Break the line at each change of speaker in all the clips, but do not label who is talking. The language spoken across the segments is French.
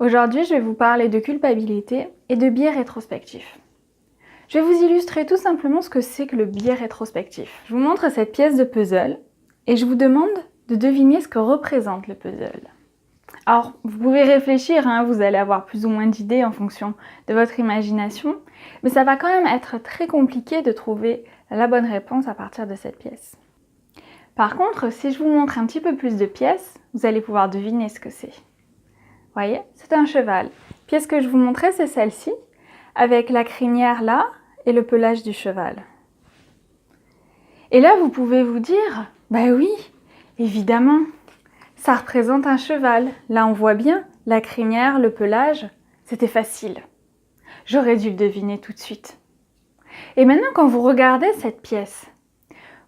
Aujourd'hui, je vais vous parler de culpabilité et de biais rétrospectif. Je vais vous illustrer tout simplement ce que c'est que le biais rétrospectif. Je vous montre cette pièce de puzzle et je vous demande de deviner ce que représente le puzzle. Alors, vous pouvez réfléchir, vous allez avoir plus ou moins d'idées en fonction de votre imagination, mais ça va quand même être très compliqué de trouver la bonne réponse à partir de cette pièce. Par contre, si je vous montre un petit peu plus de pièces, vous allez pouvoir deviner ce que c'est. Vous voyez, c'est un cheval. La pièce que je vous montrais, c'est celle-ci, avec la crinière là et le pelage du cheval. Et là, vous pouvez vous dire, bah oui, évidemment, ça représente un cheval. Là, on voit bien la crinière, le pelage, c'était facile. J'aurais dû le deviner tout de suite. Et maintenant, quand vous regardez cette pièce,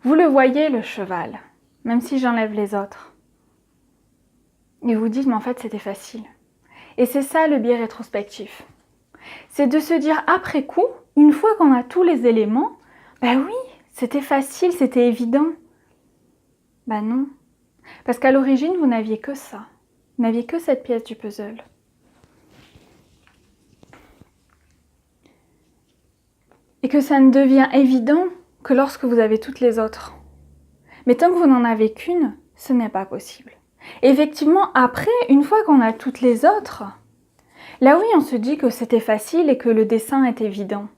vous le voyez, le cheval, même si j'enlève les autres. Et vous dites, mais en fait, c'était facile. Et c'est ça le biais rétrospectif. C'est de se dire après coup, une fois qu'on a tous les éléments, ben oui, c'était facile, c'était évident. Ben non. Parce qu'à l'origine, vous n'aviez que ça. Vous n'aviez que cette pièce du puzzle. Et que ça ne devient évident que lorsque vous avez toutes les autres. Mais tant que vous n'en avez qu'une, ce n'est pas possible. Et effectivement, après, une fois qu'on a toutes les autres, là oui, on se dit que c'était facile et que le dessin est évident.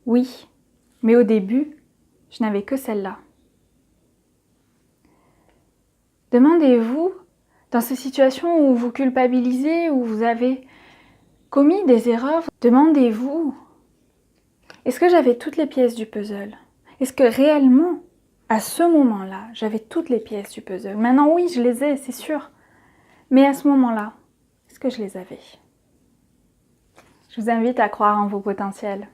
Oui, mais au début, je n'avais que celle-là. Demandez-vous, dans ces situations où vous culpabilisez, où vous avez commis des erreurs, demandez-vous, est-ce que j'avais toutes les pièces du puzzle? Est-ce que réellement, à ce moment-là, j'avais toutes les pièces du puzzle? Maintenant, oui, je les ai, c'est sûr. Mais à ce moment-là, est-ce que je les avais? Je vous invite à croire en vos potentiels.